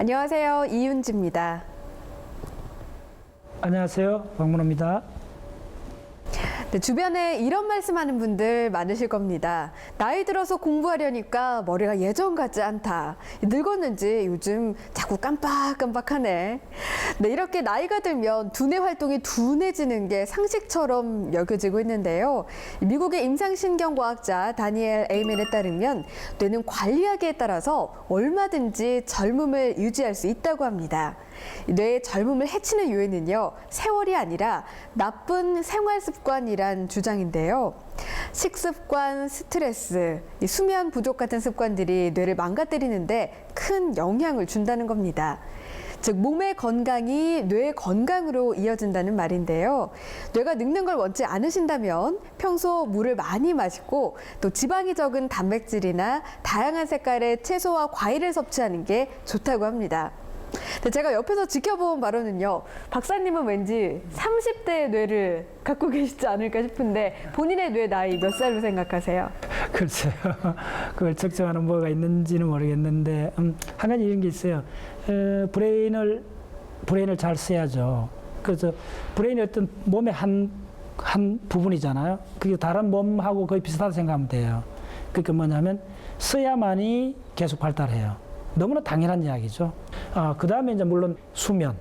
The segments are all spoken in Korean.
안녕하세요. 이윤지입니다. 안녕하세요. 박문호입니다. 네, 주변에 이런 말씀하는 분들 많으실 겁니다. 나이 들어서 공부하려니까 머리가 예전 같지 않다. 늙었는지 요즘 자꾸 깜빡깜빡하네. 네, 이렇게 나이가 들면 두뇌 활동이 둔해지는 게 상식처럼 여겨지고 있는데요. 미국의 임상신경과학자 다니엘 에이맨에 따르면 뇌는 관리하기에 따라서 얼마든지 젊음을 유지할 수 있다고 합니다. 뇌의 젊음을 해치는 요인은요, 세월이 아니라 나쁜 생활 습관이란 주장인데요. 식습관, 스트레스, 수면 부족 같은 습관들이 뇌를 망가뜨리는데 큰 영향을 준다는 겁니다. 즉, 몸의 건강이 뇌의 건강으로 이어진다는 말인데요. 뇌가 늙는 걸 원치 않으신다면 평소 물을 많이 마시고 또 지방이 적은 단백질이나 다양한 색깔의 채소와 과일을 섭취하는 게 좋다고 합니다. 제가 옆에서 지켜본 바로는요, 박사님은 왠지 30대의 뇌를 갖고 계시지 않을까 싶은데 본인의 뇌 나이 몇 살로 생각하세요? 글쎄요. 그걸 측정하는 뭐가 있는지는 모르겠는데 한 가지 이런 게 있어요. 브레인을 잘 써야죠. 그래서 브레인이 어떤 몸의 한 부분이잖아요. 그게 다른 몸하고 거의 비슷하다고 생각하면 돼요. 그러니까 뭐냐면 써야만이 계속 발달해요. 너무나 당연한 이야기죠. 그 다음에 이제 물론 수면.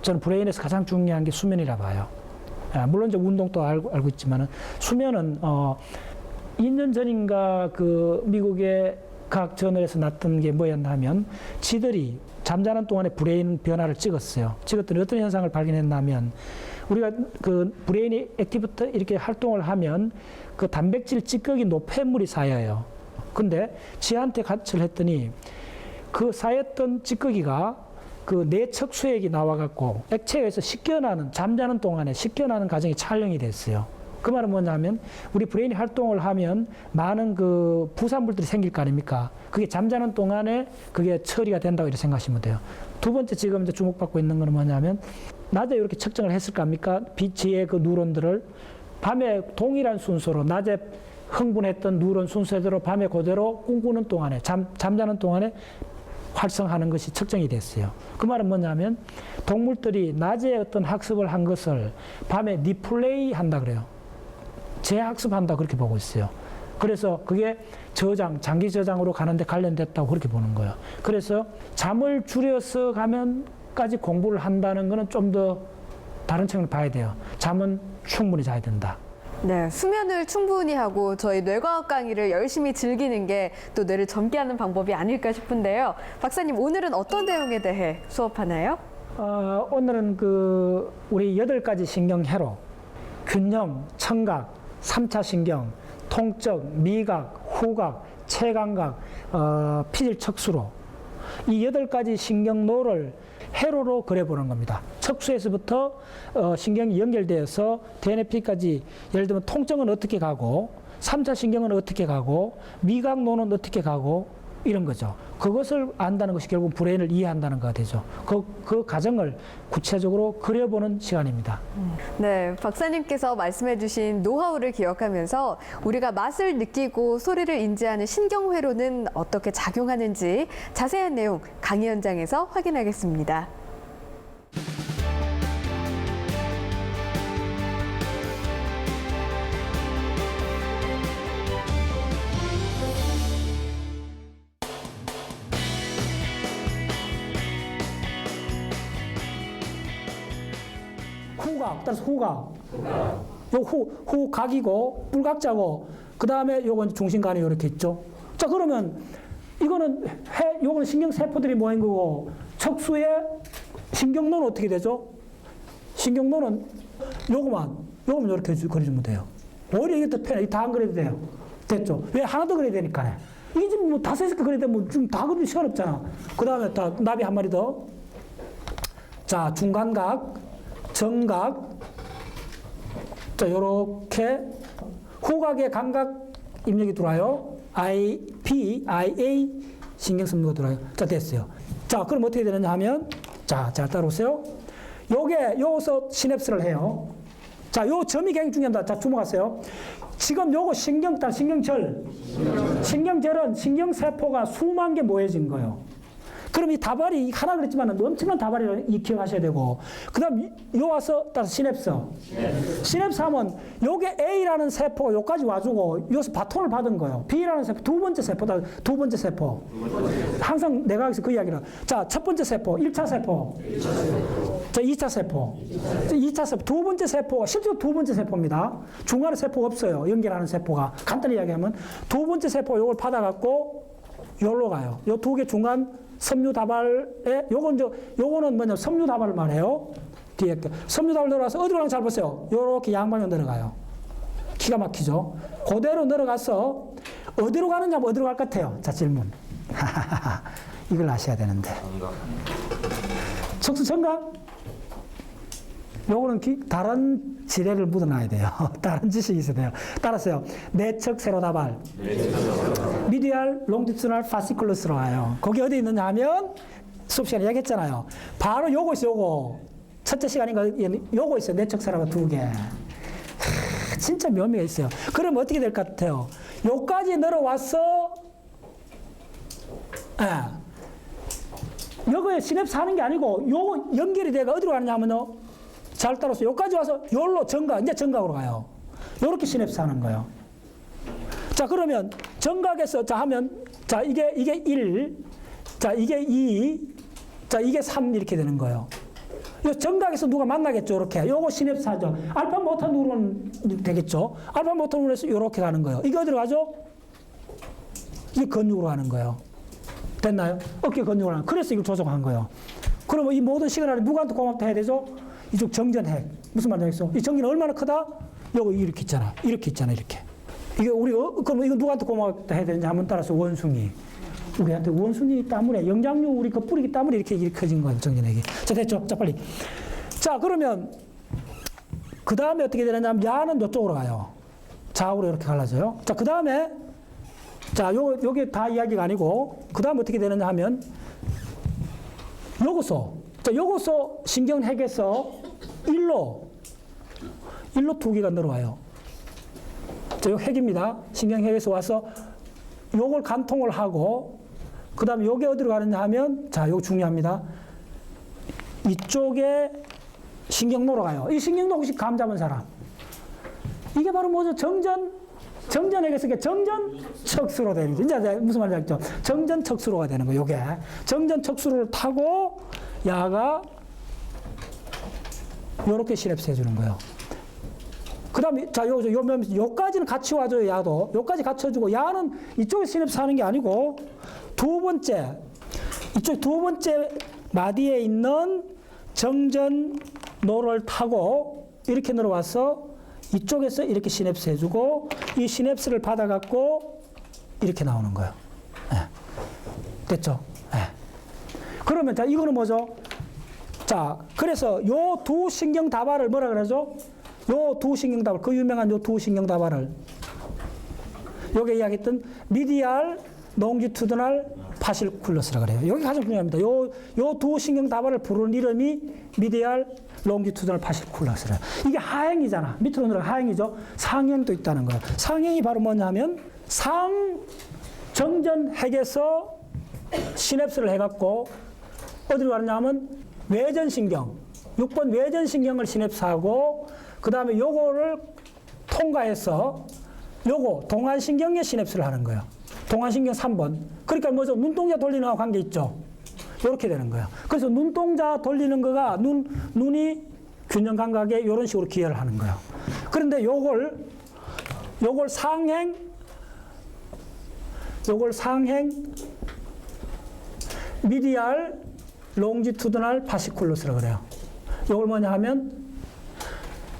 저는 브레인에서 가장 중요한 게 수면이라 봐요. 물론 이제 운동도 알고 있지만은 수면은 2년 전인가 그 미국의 과학 저널에서 났던 게 뭐였나 하면 지들이 잠자는 동안에 브레인 변화를 찍었어요. 찍었더니 어떤 현상을 발견했냐면 우리가 그 브레인이 액티브터 이렇게 활동을 하면 그 단백질 찌꺼기 노폐물이 쌓여요. 근데 지한테 관찰을 했더니 그 쌓였던 찌꺼기가 그 내척수액이 나와갖고 액체에서 씻겨나는, 잠자는 동안에 씻겨나는 과정이 촬영이 됐어요. 그 말은 뭐냐면 우리 브레인이 활동을 하면 많은 그 부산물들이 생길 거 아닙니까? 그게 잠자는 동안에 그게 처리가 된다고 이렇게 생각하시면 돼요. 두 번째 지금 이제 주목받고 있는 거는 뭐냐면 낮에 이렇게 측정을 했을 거 아닙니까? 빛의 그 뉴런들을 밤에 동일한 순서로 낮에 흥분했던 뉴런 순서대로 밤에 그대로 꿈꾸는 동안에 잠자는 동안에 활성하는 것이 측정이 됐어요. 그 말은 뭐냐면 동물들이 낮에 어떤 학습을 한 것을 밤에 리플레이 한다 그래요. 재학습한다 그렇게 보고 있어요. 그래서 그게 장기 저장으로 가는데 관련됐다고 그렇게 보는 거예요. 그래서 잠을 줄여서 가면까지 공부를 한다는 거는 좀 더 다른 측면을 봐야 돼요. 잠은 충분히 자야 된다. 네, 수면을 충분히 하고 저희 뇌과학 강의를 열심히 즐기는 게 또 뇌를 젊게 하는 방법이 아닐까 싶은데요. 박사님, 오늘은 어떤 내용에 대해 수업하나요? 오늘은 우리 8가지 신경회로 균형, 청각, 3차 신경, 통적, 미각, 후각, 체감각, 피질 척수로 이 8가지 신경로를 회로로 그려보는 겁니다. 척수에서부터 신경이 연결되어서 DNP까지 예를 들면 통증은 어떻게 가고 3차 신경은 어떻게 가고 미각노는 어떻게 가고 이런 거죠. 그것을 안다는 것이 결국 브레인을 이해한다는 거가 되죠. 그 과정을 구체적으로 그려보는 시간입니다. 네, 박사님께서 말씀해 주신 노하우를 기억하면서 우리가 맛을 느끼고 소리를 인지하는 신경회로는 어떻게 작용하는지 자세한 내용 강의 현장에서 확인하겠습니다. 후각, 따라서 후각. 후각이고, 뿔각자고, 그 다음에 요건 중심간이 이렇게 있죠. 자, 그러면 요거는 신경세포들이 모인 거고, 척수의 신경노는 어떻게 되죠? 신경노는 요거만 이렇게 그려주면 돼요. 오히려 이게 더 편해. 다 안 그려도 돼요. 됐죠? 왜? 하나 더 그려야 되니까. 이게 지금 뭐 5개 그려야 되면 좀 다 그리기 시간 없잖아. 그 다음에 나비 한 마리 더. 자, 중간각. 정각, 자, 요렇게 후각의 감각 입력이 들어와요. IA 신경성류가 들어와요. 자, 됐어요. 자, 그럼 어떻게 되느냐 하면, 자, 따라오세요. 여기서 시냅스를 해요. 자, 요 점이 굉장히 중요합니다. 자, 주목하세요. 지금 요거 신경절은 신경세포가 수만 개 모여진 거예요. 그럼 이 다발이 하나 그랬지만 엄청난 다발이라는 이 기억하셔야 되고, 그 다음 요 와서 따라서 시냅스. 시냅스 하면 요게 A라는 세포가 요까지 와주고 여기서 바톤을 받은 거예요. B라는 세포, 두 번째 세포다. 두 번째 세포. 항상 내가 여기서 그 이야기를. 자, 첫 번째 세포, 1차 세포. 자, 2차 세포. 2차 세포, 두 번째 세포가 실제로 두 번째 세포입니다. 중간에 세포가 없어요. 연결하는 세포가. 간단히 이야기하면 두 번째 세포 요걸 받아갖고 요로 가요. 요 두 개 중간 섬유 다발에 요거는 뭐냐 섬유 다발을 말해요. 뒤에 섬유 다발 들어가서 어디로 가는지 잘 보세요. 요렇게 양방향 내려가요. 기가 막히죠. 그대로 내려가서 어디로 가느냐 뭐 어디로 갈 것 같아요. 자, 질문. 이걸 아셔야 되는데. 척수 정각? 요거는 다른 지뢰를 묻어놔야 돼요. 다른 지식이 있어야 돼요. 따라서요. 내측 세로다발. 미디알 롱디튜디널 파시큘러스로 와요. 거기 어디 있느냐 하면 수업 시간에 얘기했잖아요. 바로 요거 있어요. 요거. 첫째 시간인가 요거 있어요. 내측 세로가 두 개. 진짜 묘미가 있어요. 그럼 어떻게 될 것 같아요? 요까지 내려와서 요거에 시냅스 하는 게 아니고 요 연결이 돼가 어디로 가느냐 하면요. 잘 따라서 여기까지 와서 요로 이제 정각으로 가요. 요렇게 시냅스 하는 거예요. 자, 그러면 정각에서 자 하면 자, 이게 1, 자, 이게 2, 자, 이게 3 이렇게 되는 거예요. 요 정각에서 누가 만나겠죠, 이렇게. 요거 시냅스 하죠. 알파 모터 누르면 되겠죠. 알파 모터 누르면서 요렇게 가는 거예요. 이게 어디로 가죠? 이게 근육으로 가는 거예요. 됐나요? 어깨 근육으로 가는 거예요. 그래서 이걸 조정한 거예요. 그러면 이 모든 시그널이 누구한테 고맙다 해야 되죠? 이쪽 정전핵. 무슨 말이냐? 이 전기는 얼마나 크다? 요거 이렇게 있잖아. 이렇게 있잖아. 이렇게. 이게 우리 그럼 이거 누구한테 고맙다 해야 되는지 한번 따라서 원숭이. 우리한테 원숭이 땀물에 영장류 우리 그 뿌리기 땀물에 이렇게 커진 거예요. 정전핵이. 자, 됐죠? 자, 빨리. 자, 그러면 그 다음에 어떻게 되느냐 하면 야는 이쪽으로 가요. 좌우로 이렇게 갈라져요. 자, 그 다음에 자, 요게 다 이야기가 아니고 그 다음에 어떻게 되느냐 하면 요거서 신경핵에서 일로 두 개가 늘어와요. 자, 요 핵입니다. 신경핵에서 와서 요걸 간통을 하고 그 다음에 요게 어디로 가느냐 하면 자, 요거 중요합니다. 이쪽에 신경노로 가요. 이 신경노 혹시 감 잡은 사람? 이게 바로 뭐죠? 정전핵에서 정전척수로 되는 거죠. 이제 무슨 말인지 알죠? 정전척수로가 되는 거예요. 요게 정전척수로를 타고 야가 요렇게 시냅스 해주는 거예요. 그 다음에, 자, 요까지는 같이 와줘요, 야도. 요까지 같이 와주고, 야는 이쪽에 시냅스 하는 게 아니고, 이쪽 두 번째 마디에 있는 정전노를 타고, 이렇게 내려와서, 이쪽에서 이렇게 시냅스 해주고, 이 시냅스를 받아갖고, 이렇게 나오는 거예요. 됐죠? 그러면, 자, 이거는 뭐죠? 자, 그래서 요 두 신경 다발을 뭐라 그러죠? 요 두 신경 다발, 그 유명한 요 두 신경 다발을 요게 이야기했던 미디알 롱지투드널 파실쿨러스라 그래요. 여기 가장 중요합니다. 요 두 신경 다발을 부르는 이름이 미디알 롱지투드널 파실쿨러스라. 이게 하행이잖아. 밑으로 내려가 하행이죠. 상행도 있다는 거예요. 상행이 바로 뭐냐 하면 정전핵에서 시냅스를 해갖고 어디로 가느냐 하면 외전신경, 6번 외전신경을 시냅스하고 그 다음에 요거를 통과해서 요거 동안신경에 시냅스를 하는 거예요. 동안신경 3번. 그러니까 뭐죠? 눈동자 돌리는 거하고 관계 있죠? 이렇게 되는 거예요. 그래서 눈동자 돌리는 거가 눈이 균형 감각에 이런 식으로 기여를 하는 거예요. 그런데 요걸 상행 미디알 롱지투드널 파시쿨러스라고 그래요. 이걸 뭐냐 하면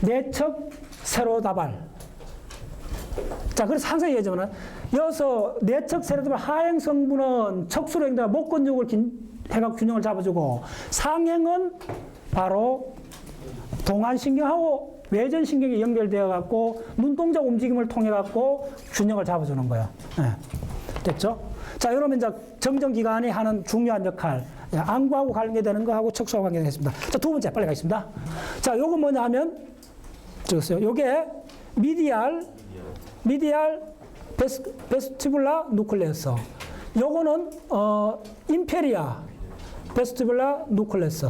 내측 세로다발. 자, 그래서 항상 얘기하지만 여기서 내측 세로다발 하행 성분은 척수로 행동하 목근육을 해가 균형을 잡아주고 상행은 바로 동안신경하고 외전신경이 연결되어 갖고 눈동자 움직임을 통해 갖고 균형을 잡아주는 거예요. 됐죠? 자, 이러면 이제 정전기관이 하는 중요한 역할. 안구하고 관계되는 거하고 척수하고 관계되겠습니다. 자, 두 번째 빨리 가겠습니다. 자, 요건 뭐냐 하면 적었어요. 요게 미디알 베스티뷸라 누클레우스. 요거는 임페리아 베스티뷸라 누클레스.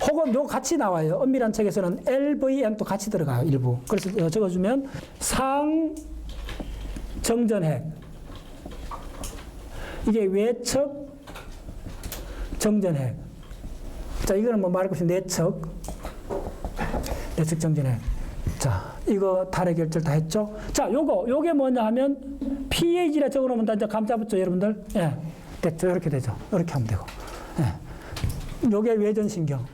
혹은 요 같이 나와요. 엄밀한 책에서는 LVN도 같이 들어가요. 일부. 그래서 적어주면 상정전핵. 이게 외척 정전핵. 자, 이거는 뭐 말할 것이 내척 정전핵. 자, 이거 탈의 결절 다 했죠? 자, 요게 뭐냐 하면 PAG라 적어놓으면 다 이제 감 잡았죠, 여러분들? 예. 됐죠? 이렇게 되죠. 이렇게 하면 되고. 예. 요게 외전신경.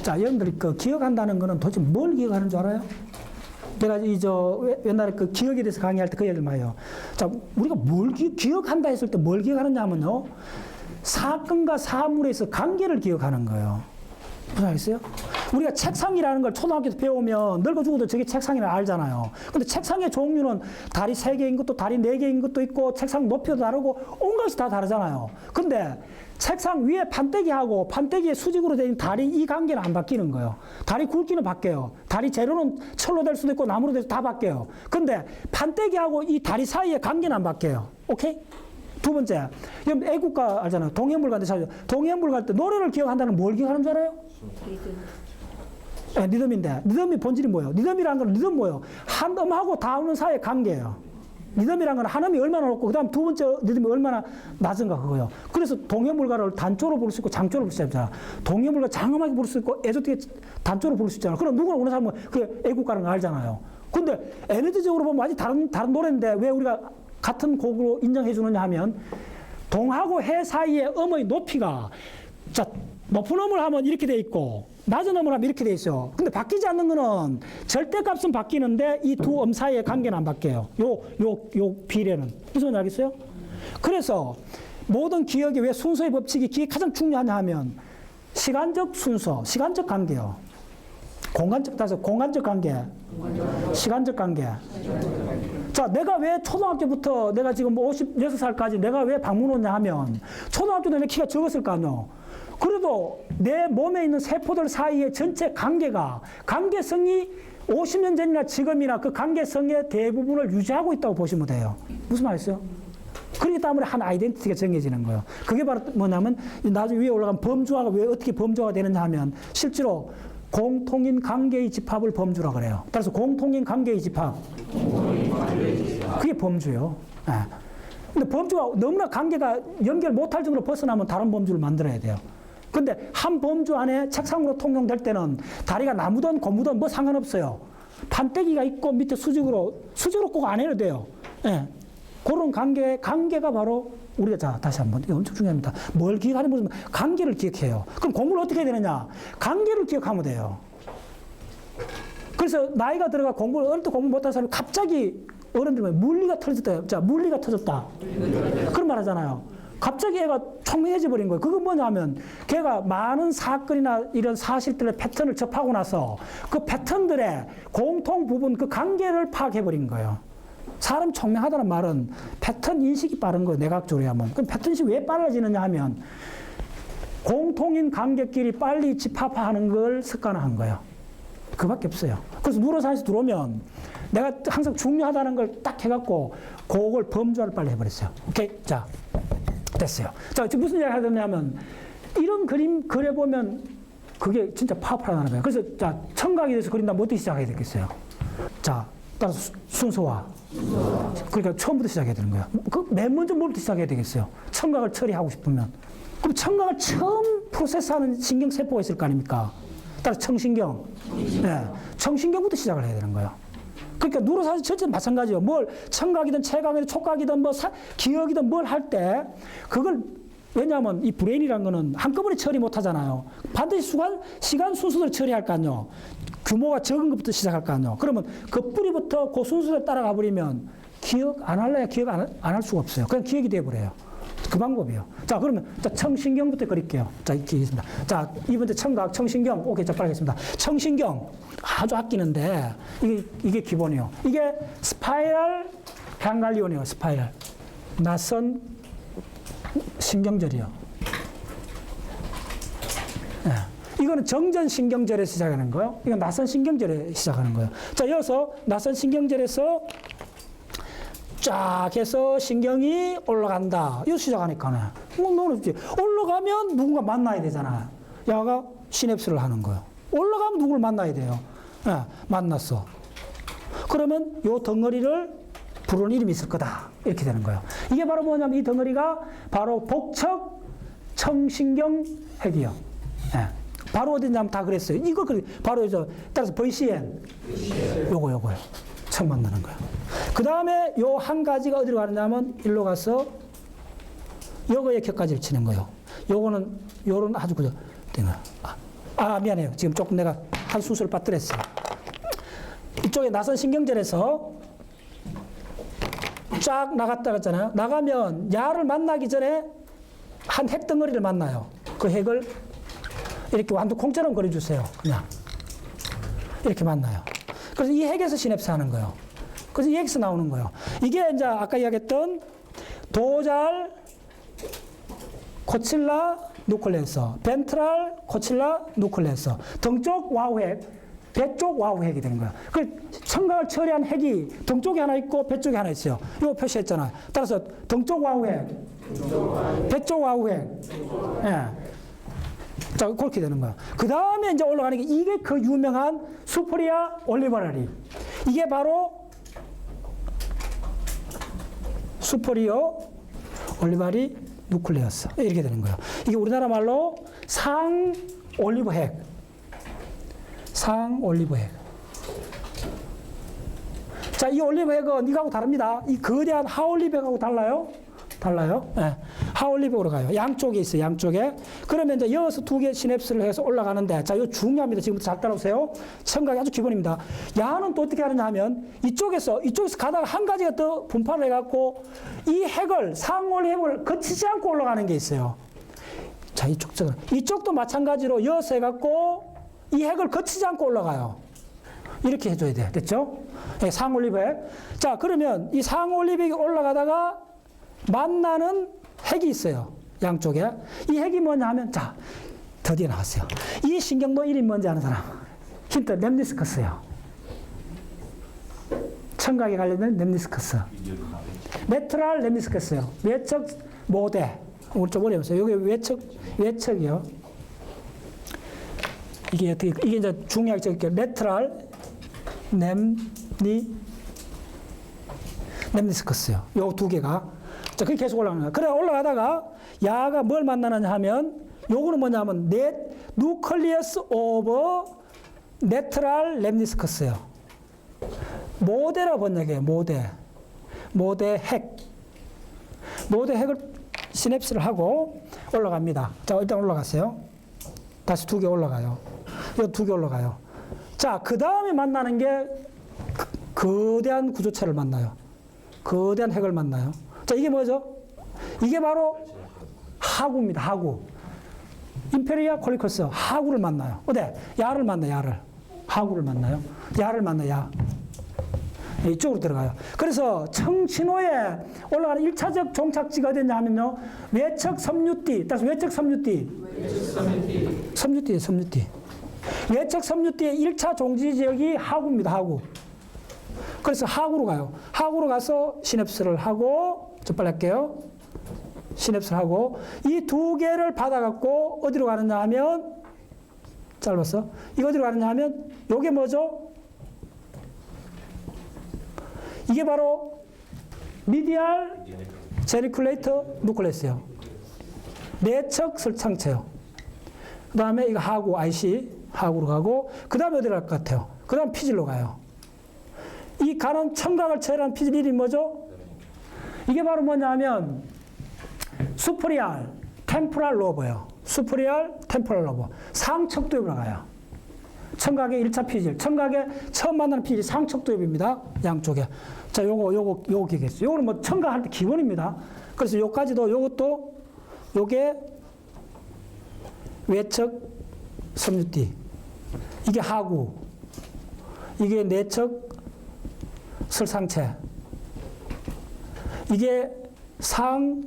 자, 여러분들이 그 기억한다는 거는 도대체 뭘 기억하는 줄 알아요? 내가 옛날에 그 기억에 대해서 강의할 때 그 얘기를 많이 해요. 자, 우리가 뭘 기억한다 했을 때 뭘 기억하느냐면요. 사건과 사물에서 관계를 기억하는 거예요. 무슨 알겠어요? 우리가 책상이라는 걸 초등학교 때 배우면 늙어 죽어도 저게 책상이라 알잖아요. 근데 책상의 종류는 다리 3개인 것도 다리 4개인 것도 있고 책상 높이도 다르고 온 것이 다 다르잖아요. 근데 책상 위에 판때기하고 판때기에 수직으로 된 다리 이 관계는 안 바뀌는 거예요. 다리 굵기는 바뀌어요. 다리 재료는 철로 될 수도 있고 나무로 될 수도 다 바뀌어요. 근데 판때기하고 이 다리 사이의 관계는 안 바뀌어요. 오케이? 두 번째, 여러분 애국가 알잖아요. 동해물 갈 때 찾아요. 동해물 갈 때 노래를 기억한다는 뭘 기억하는 줄 알아요? 네, 리듬인데 리듬이 본질이 뭐예요? 리듬이라는 건 리듬 뭐예요? 한 음하고 다음 사이의 관계예요. 리듬이라는 건 한 음이 얼마나 높고 그다음 두 번째 리듬이 얼마나 낮은가 그거예요. 그래서 동해물가를 단조로 부를 수 있고 장조로 부를 수 있잖아. 동해물가 장음하게 부를 수 있고 애조되게 단조로 부를 수 있잖아. 그럼 누구나 오는 사람은 그게 애국가라는 거 알잖아요. 근데 에너지적으로 보면 완전히 다른 노래인데 왜 우리가 같은 곡으로 인정해 주느냐 하면 동하고 해 사이의 음의 높이가 자 높은 음을 하면 이렇게 돼 있고 낮은 음을 하면 이렇게 돼 있어요. 근데 바뀌지 않는 거는 절대값은 바뀌는데 이 두 음 사이의 관계는 안 바뀌어요. 요 비례는. 무슨 말인지 알겠어요? 그래서 모든 기억의 왜 순서의 법칙이 기억이 가장 중요하냐 하면 시간적 순서, 시간적 관계요. 공간적 관계, 시간적 관계. 자, 내가 왜 초등학교부터 내가 지금 56살까지 내가 왜 방문 오냐 하면 초등학교 때 내 키가 적었을 거 아니에요. 그래도 내 몸에 있는 세포들 사이의 전체 관계성이 50년 전이나 지금이나 그 관계성의 대부분을 유지하고 있다고 보시면 돼요. 무슨 말이었어요? 그렇기 때문에 한 아이덴티티가 정해지는 거예요. 그게 바로 뭐냐면 나중에 위에 올라가면 범주화가 왜 어떻게 범주화가 되느냐 하면 실제로 공통인 관계의 집합을 범주라고 그래요. 따라서 공통인 관계의 집합. 그게 범주예요. 네. 근데 범주가 너무나 관계가 연결 못할 정도로 벗어나면 다른 범주를 만들어야 돼요. 근데 한 범주 안에 책상으로 통용될 때는 다리가 나무든 고무든 뭐 상관없어요. 판때기가 있고 밑에 수직으로 꼭 안 해도 돼요. 네. 그런 관계가 바로 우리가 자 다시 한번 이게 엄청 중요합니다. 뭘 기억하는 거면 관계를 기억해요. 그럼 공부를 어떻게 해야 되느냐? 관계를 기억하면 돼요. 그래서 나이가 들어가 어릴 때 공부 못하는 사람이 갑자기 어른들이 물리가 터졌다. 자, 물리가 터졌다. 그런 말 하잖아요. 갑자기 애가 총명해져 버린 거예요. 그건 뭐냐면 걔가 많은 사건이나 이런 사실들의 패턴을 접하고 나서 그 패턴들의 공통 부분 그 관계를 파악해 버린 거예요. 사람이 총명하다는 말은 패턴 인식이 빠른 거예요. 내각적으로 하면. 그럼 패턴 인식이 왜 빨라지느냐 하면 공통인 관객끼리 빨리 집합화하는 걸 습관화한 거예요. 그밖에 없어요. 그래서 누로사이언스 들어오면 내가 항상 중요하다는 걸 딱 해갖고 그걸 범주화를 빨리 해버렸어요. 오케이? 자, 됐어요. 자, 지금 무슨 이야기 하냐면 이런 그림 그려보면 그게 진짜 파워풀하다는 거예요. 그래서 자, 청각에 대해서 그린다면 어떻게 시작해야 되겠어요? 자, 따라서 순서와. 그러니까 처음부터 시작해야 되는 거예요. 그 맨 먼저 뭘부터 시작해야 되겠어요? 청각을 처리하고 싶으면. 그럼 청각을 처음 프로세스하는 신경세포가 있을 거 아닙니까? 따라서 청신경. 네, 청신경부터 시작을 해야 되는 거예요. 그러니까 누로사이언스 전체는 마찬가지예요. 뭘 청각이든 체각이든 촉각이든 뭐 기억이든 뭘 할 때 그걸 왜냐하면 이 브레인이라는 거는 한꺼번에 처리 못 하잖아요. 반드시 시간 순서대로 처리할 거 아니에요. 규모가 적은 것부터 시작할 거 아니에요. 그러면 그 뿌리부터 그 순서대로 따라가 버리면 기억 안 할래야 기억 안 할 수가 없어요. 그냥 기억이 돼버려요. 그 방법이에요. 자, 그러면 자, 청신경부터 그릴게요. 자, 이렇게 있습니다. 자, 이번에 청각, 청신경. 오케이, 자, 빨리 하겠습니다. 청신경. 아주 아끼는데, 이게 기본이에요. 이게 스파이럴 강갈리온이에요, 스파이럴. 낯선 신경절이요. 네. 이거는 정전 신경절에서 시작하는 거예요. 이건 낯선 신경절에 시작하는 거예요. 자, 이어서 낯선 신경절에서 쫙 해서 신경이 올라간다. 이거 시작하니까는. 너는 올라가면 누군가 만나야 되잖아. 야가 시냅스를 하는 거예요. 올라가면 누구를 만나야 돼요. 네, 만났어. 그러면 요 덩어리를 부르는 이름이 있을 거다. 이렇게 되는 거예요. 이게 바로 뭐냐면 이 덩어리가 바로 복척 청신경 핵이요. 네. 바로 어디냐면 다 그랬어요. 이거 바로 따라서 VCN. 요거요. 처음 만나는 거예요. 그 다음에 요 한 가지가 어디로 가느냐면 일로 가서 요거에 격까지를 치는 거예요. 요거는 요런 아주 그죠. 미안해요. 지금 조금 내가 한 수술 빠뜨렸어요. 이쪽에 낯선 신경절에서 쫙 나갔다 갔잖아요. 나가면 야를 만나기 전에 한 핵 덩어리를 만나요. 그 핵을 이렇게 완두 콩처럼 그려주세요. 그냥 이렇게 만나요. 그래서 이 핵에서 시냅스 하는 거예요. 그래서 이 핵에서 나오는 거예요. 이게 이제 아까 이야기했던 도잘 코칠라 누클레어스, 벤트랄 코칠라 누클레어스, 등 쪽 와우 핵, 배 쪽 와우 핵이 되는 거예요. 그 청각을 처리한 핵이 등 쪽에 하나 있고 배 쪽에 하나 있어요. 이거 표시했잖아요. 따라서 등 쪽 와우 핵, 배 쪽 와우 핵. 예. 자, 그렇게 되는 거예요. 그 다음에 이제 올라가는 게 이게 그 유명한 수프리아 올리바라리. 이게 바로 수프리오 올리바리 누클레어스. 이렇게 되는 거예요. 이게 우리나라 말로 상 올리브 핵. 상 올리브 핵. 자, 이 올리브 핵은 이거하고 다릅니다. 이 거대한 하올리브 핵하고 달라요? 달라요? 네. 하올리브로 가요. 양쪽에 있어요, 양쪽에. 그러면 이제 이어서 두 개 시냅스를 해서 올라가는데, 자, 이거 중요합니다. 지금부터 잘 따라오세요. 청각이 아주 기본입니다. 야는 또 어떻게 하느냐 하면, 이쪽에서 가다가 한 가지가 더 분파를 해갖고, 이 핵을, 상올리 핵을 거치지 않고 올라가는 게 있어요. 자, 이쪽도 마찬가지로 이어서 해갖고, 이 핵을 거치지 않고 올라가요. 이렇게 해줘야 돼. 됐죠? 네, 상올리브 핵. 자, 그러면 이 상올리브 핵이 올라가다가, 만나는 핵이 있어요. 양쪽에. 이 핵이 뭐냐 하면, 자, 드디어 나왔어요. 이 신경도 이름이 뭔지 아는 사람? 힌트, 렘니스커스요. 청각에 관련된 렘니스커스. 레트랄 렘니스커스요. 외척 모대. 오늘 좀 어려우세요. 여기 외척이요. 이게 이제 중요하게 레트랄 렘니스커스요. 요 두 개가. 자, 그게 계속 올라가는 거야. 그래, 올라가다가, 야가 뭘 만나느냐 하면, 요거는 뭐냐면, 누클리어스 오브 네트랄 렘니스커스예요. 모대라 번역이에요, 모대. 모대 핵. 모대 핵을 시냅스를 하고 올라갑니다. 자, 일단 올라갔어요. 다시 두 개 올라가요. 요 두 개 올라가요. 자, 그 다음에 만나는 게 거대한 구조체를 만나요. 거대한 핵을 만나요. 자, 이게 뭐죠? 이게 바로 하구입니다. 하구. 임페리아 콜리커스. 하구를 만나요. 어때? 야를 만나요. 야를. 하구를 만나요. 야를 만나요. 야. 이쪽으로 들어가요. 그래서 청신호에 올라가는 1차적 종착지가 어디냐 하면요. 외척 섬유띠. 따라서 외척 섬유띠. 섬유띠. 섬유띠. 외척 섬유띠의 1차 종지 지역이 하구입니다. 하구. 그래서 하구로 가요. 하구로 가서 시냅스를 하고, 저 빨리 할게요. 시냅스를 하고, 이 두 개를 받아갖고 어디로 가느냐 하면, 짧았어. 이거 어디로 가느냐 하면, 요게 뭐죠? 이게 바로 미디알 제니큘레이터 누클레스예요. 내척 설창체요. 그 다음에 이거 하구, IC, 하구로 가고, 그 다음에 어디로 갈 것 같아요? 그 다음 피질로 가요. 이 가는 청각을 체결한 피질 이름이 뭐죠? 이게 바로 뭐냐 하면, 수프리알, 템포랄 로버예요. 수프리알, 템포랄 로버. 상척도엽으로 가요. 청각의 1차 피질. 청각에 처음 만나는 피질이 상척도엽입니다. 양쪽에. 자, 요거 기억했어요. 요거는 뭐 청각할 때 기본입니다. 그래서 요까지도, 요것도, 요게 외척 섬유띠. 이게 하구. 이게 내척 설상체. 이게 상척도엽.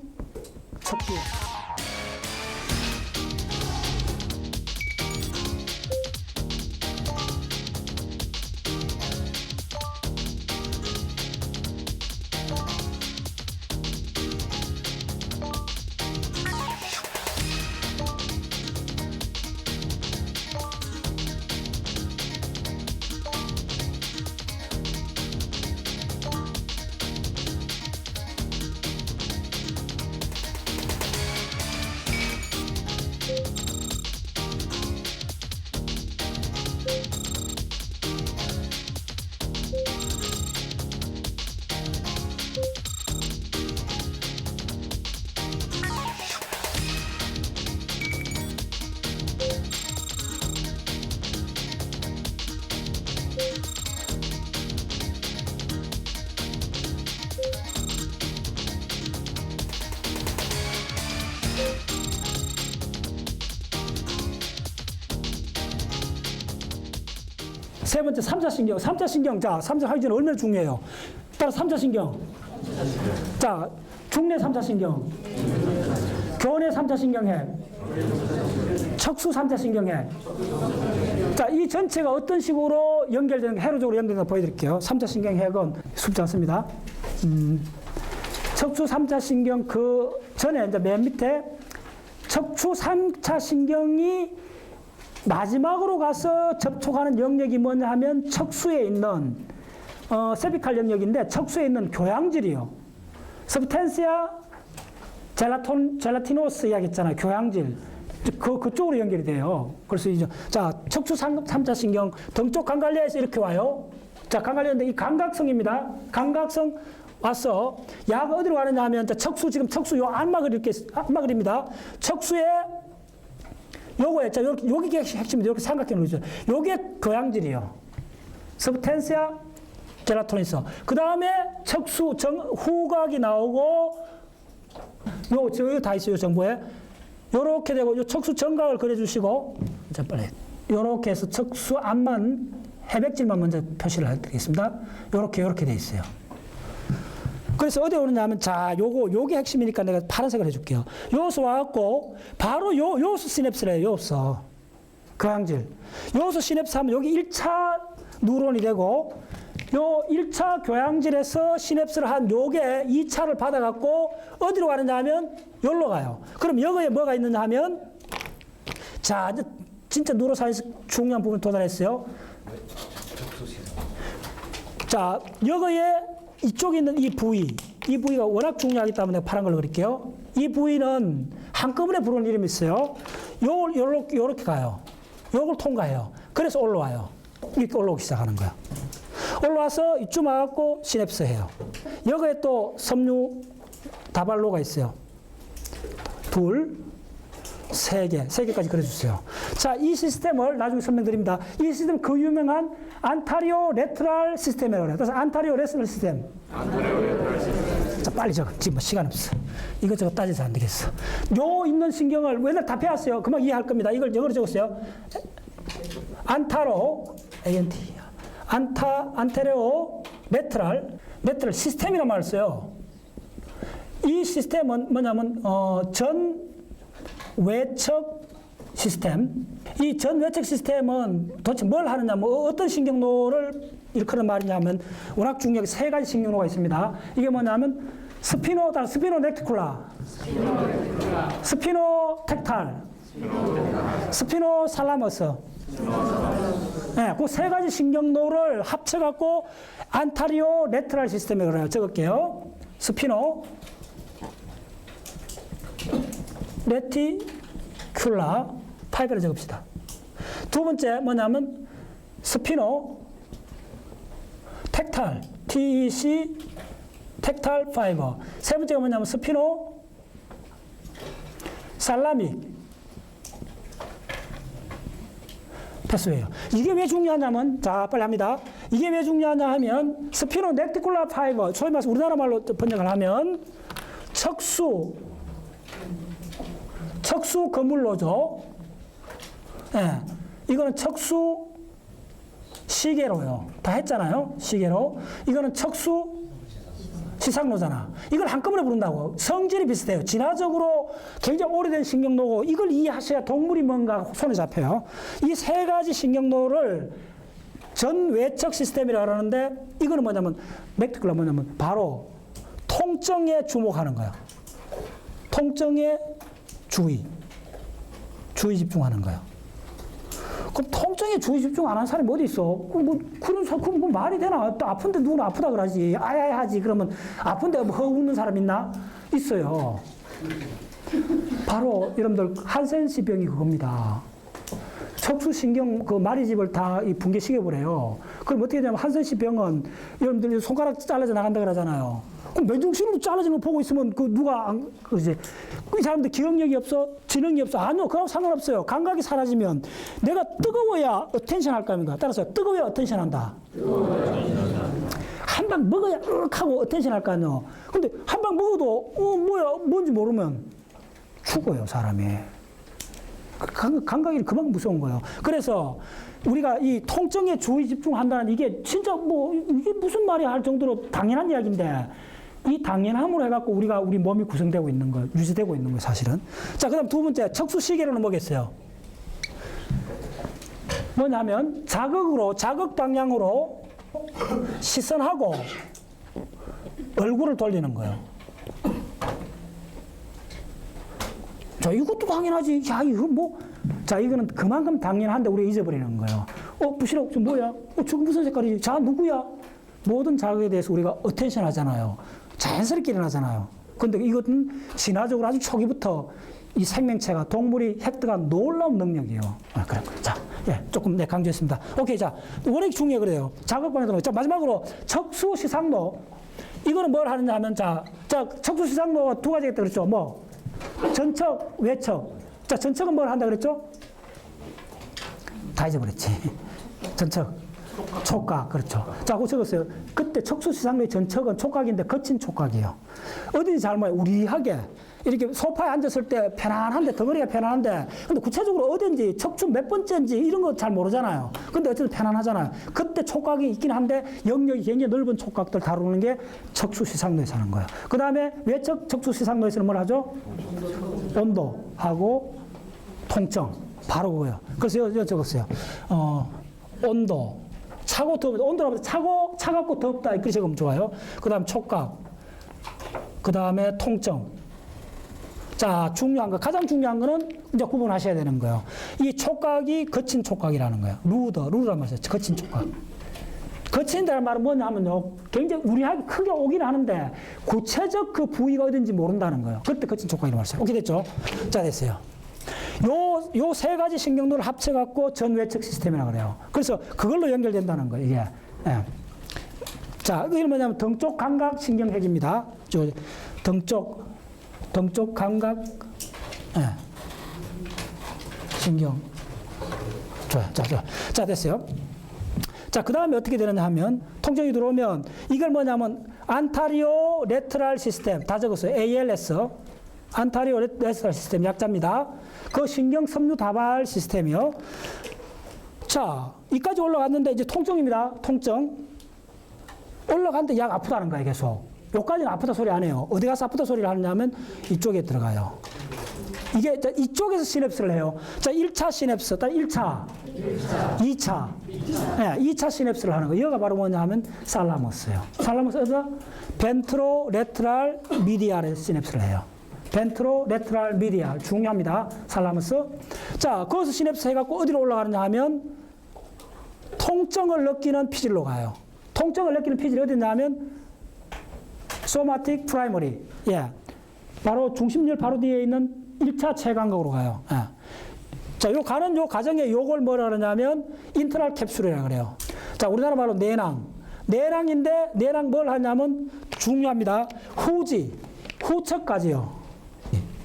세 번째, 3차 신경. 3차 신경. 자, 3차 하기 전에 얼마나 중요해요. 따라 3차 신경. 자, 중내 3차 신경. 교내 3차 신경핵. 척수 3차 신경핵. 자, 이 전체가 어떤 식으로 연결되는, 회로적으로 연결되는 거 보여드릴게요. 3차 신경핵은 쉽지 않습니다. 척추 3차 신경 그 전에 이제 맨 밑에 척추 3차 신경이 마지막으로 가서 접촉하는 영역이 뭐냐 하면 척수에 있는 세비칼 영역인데 척수에 있는 교양질이요. 서브텐시아 젤라티노스 이야기했잖아요. 교양질. 그쪽으로 연결이 돼요. 그래서 이제 자 척추 3차 신경 등쪽 감각리에서 이렇게 와요. 자 감각리인데 이 감각성입니다. 감각성 와서 야가 어디로 가느냐 하면 척수 지금 척수 요 안막을 이렇게 안막을입니다. 척수에 요거에 자 여기 핵심이 이렇게 삼각형 그러죠. 요게 교양질이요. 서브텐시아 젤라토니스. 그 다음에 척수 후각이 나오고 요 다 있어요 정보에. 요렇게 되고 요 척수 정각을 그려주시고 자 빨리 요렇게 해서 척수 앞만 해백질만 먼저 표시를 해드리겠습니다. 요렇게 돼 있어요. 그래서 어디 오느냐 하면 자 요게 핵심이니까 내가 파란색을 해줄게요. 요소 와갖고 바로 요소 시냅스를 해요. 요소 교양질. 요소 시냅스 하면 여기 1차 뉴런이 되고 요 1차 교양질에서 시냅스를 한 요게 2차를 받아갖고 어디로 가느냐 하면 여기로 가요. 그럼 여기에 뭐가 있느냐 하면 자 이제 진짜 뉴로사이언스 중요한 부분 도달했어요. 자 여기에 이쪽에 있는 이 부위가 워낙 중요하기 때문에 파란 걸로 그릴게요. 이 부위는 한꺼번에 부르는 이름이 있어요. 요렇게 가요. 요걸 통과해요. 그래서 올라와요. 이렇게 올라오기 시작하는 거야. 올라와서 이쯤 와갖고 시냅스 해요. 여기에 또 섬유 다발로가 있어요. 세 개까지 그려주세요. 자, 이 시스템을 나중에 설명드립니다. 이 시스템 그 유명한 안타리오 레트럴 시스템이라고 해요. 그래서 안타리오 레트럴 시스템. 자, 빨리 적어. 지금 뭐 시간 없어. 이것저것 따져서 안 되겠어. 요 있는 신경을 맨날 다 배웠어요. 금방 이해할 겁니다. 이걸 영어로 적었어요. 안타로, ANT. 안테레오 레트럴 시스템이라는 말을 써요. 이 시스템은 뭐냐면 전외척 시스템. 이 전외척 시스템은 도대체 뭘 하느냐, 뭐 어떤 신경노를 일컫는 말이냐면 워낙 중요하게 세 가지 신경노가 있습니다. 이게 뭐냐면 스피노렉티쿨라, 스피노텍탈, 스피노살라머스. 네, 그 세 가지 신경노를 합쳐갖고 안타리오 레트럴 시스템이라고 그래요. 적을게요. 스피노 레티큘라 파이브를 적읍시다. 두 번째 뭐냐면 스피노 텍탈 TEC 텍탈 파이버. 세 번째가 뭐냐면 스피노 살라믹 패스웨이요. 이게 왜 중요하냐면, 자, 빨리 합니다. 이게 왜 중요하냐 하면, 스피노 넥티쿨라 파이버, 소위 말해서 우리나라 말로 번역을 하면, 척수 거물로죠. 예. 이거는 척수 시계로요. 다 했잖아요. 시계로. 이거는 척수 시상노잖아. 이걸 한꺼번에 부른다고. 성질이 비슷해요. 진화적으로 굉장히 오래된 신경노고 이걸 이해하셔야 동물이 뭔가 손에 잡혀요. 이 세 가지 신경노를 전외척 시스템이라고 그러는데 이거는 뭐냐면 넥티쿨라 뭐냐면 바로 통증에 주목하는 거예요. 통증에 주의 집중하는 거예요. 그럼 통증에 주의 집중 안 하는 사람이 어디 있어? 그럼 뭐 말이 되나? 또 아픈데 누구는 아프다 그러지. 아야야 하지. 그러면 아픈데 뭐 웃는 사람 있나? 있어요. 바로 여러분들 한센시 병이 그겁니다. 척추신경 그 마리집을 다 이 붕괴시켜버려요. 그럼 어떻게 되냐면 한센시 병은 여러분들 손가락 잘라져 나간다 그러잖아요. 그럼 맨정신으로 잘라지는 거 보고 있으면 그 누가 그러지? 이 사람들 기억력이 없어? 지능이 없어? 아니요. 그건 상관없어요. 감각이 사라지면 내가 뜨거워야 어텐션 할 겁니다. 따라서 뜨거워야 어텐션 한다. 한 방 먹어야 으악 하고 어텐션 할 거 아니에요. 근데 한 방 먹어도 뭔지 모르면 죽어요, 사람이. 감각이 그만큼 무서운 거예요. 그래서 우리가 이 통증에 주의 집중한다는 이게 진짜 이게 무슨 말이야 할 정도로 당연한 이야기인데 이 당연함으로 해갖고 우리 몸이 구성되고 있는 거, 유지되고 있는 거 사실은. 자, 그 다음 두 번째, 척수시계로는 뭐겠어요? 뭐냐면 자극 방향으로 시선하고 얼굴을 돌리는 거예요. 자, 이것도 당연하지. 야, 이거 자, 이거는 그만큼 당연한데 우리가 잊어버리는 거예요. 부시럭, 저 뭐야? 저거 무슨 색깔이지? 자, 누구야? 모든 자극에 대해서 우리가 어텐션 하잖아요. 자연스럽게 일어나잖아요. 근데 이것은 진화적으로 아주 초기부터 이 생명체가 동물이 획득한 놀라운 능력이에요. 그래. 자, 예, 조금 강조했습니다. 오케이, 자, 원래 중요해 그래요. 자극방에 들어. 자, 마지막으로 척수시상노. 이거는 뭘 하느냐 하면 자, 척수시상노가 두 가지가 있다 그랬죠. 전척, 외척. 자, 전척은 뭘 한다 그랬죠? 다 잊어버렸지. 전척. 촉각, 그렇죠. 자, 그거 적었어요. 그때 척수시상노의 전척은 촉각인데 거친 촉각이에요. 어딘지 잘 몰라요. 우리하게. 이렇게 소파에 앉았을 때 편안한데, 덩어리가 편안한데, 근데 구체적으로 어딘지, 척추 몇 번째인지 이런 거 잘 모르잖아요. 근데 어쨌든 편안하잖아요. 그때 촉각이 있긴 한데, 영역이 굉장히 넓은 촉각들 다루는 게 척수시상노에서 하는 거예요. 그 다음에 외척 척수시상노에서는 뭘 하죠? 온도하고 통증. 바로 그거예요. 그래서 여기 적었어요. 온도. 차고 덥다. 온도라고 차갑고 덥다. 이렇게 적으면 좋아요. 그 다음 촉각. 그 다음에 통증. 자, 가장 중요한 거는 이제 구분하셔야 되는 거예요. 이 촉각이 거친 촉각이라는 거예요. 루라는 말이에요. 거친 촉각. 거친다는 말은 뭐냐면요. 굉장히 우리하게 크게 오긴 하는데 구체적 그 부위가 어딘지 모른다는 거예요. 그때 거친 촉각이라고 말했어요. 오케이, 됐죠? 자, 됐어요. 요 세 가지 신경들을 합쳐갖고 전외척 시스템이라고 그래요. 그래서 그걸로 연결된다는 거예요, 이게. 예. 자, 이게 뭐냐면 등쪽 감각 신경핵입니다. 등쪽 감각, 예. 신경. 좋아요. 자, 됐어요. 자, 그 다음에 어떻게 되느냐 하면, 통증이 들어오면, 이걸 뭐냐면, 안타리오 레트럴 시스템, 다 적었어요. ALS. 안타리오 레트럴 시스템 약자입니다. 그 신경 섬유 다발 시스템이요. 자, 이까지 올라갔는데 이제 통증입니다. 통증. 올라가는데 약 아프다는 거예요, 계속. 여기까지는 아프다 소리 안 해요. 어디 가서 아프다 소리를 하느냐면 이쪽에 들어가요. 이게 이쪽에서 시냅스를 해요. 자, 1차 시냅스, 1차, 2차. 네, 2차 시냅스를 하는 거예요. 여기가 바로 뭐냐 하면 살라머스예요. 살라머스에서 벤트로 레트랄 미디알에 시냅스를 해요. 벤트로 레트랄 미디알 중요합니다. 살라머스. 자, 거기서 시냅스 해갖고 어디로 올라가느냐 하면 통증을 느끼는 피질로 가요. 통증을 느끼는 피질이 어디냐 하면 소마틱 프라이머리. 예. 바로 중심열 바로 뒤에 있는 1차 체감각으로 가요. 예. 자, 요 가는 요 과정에 요걸 뭐라 그러냐면 인터널 캡슐이라 그래요. 자, 우리나라 말로 내낭. 내낭인데 내낭 뭘 하냐면 중요합니다. 후측까지요.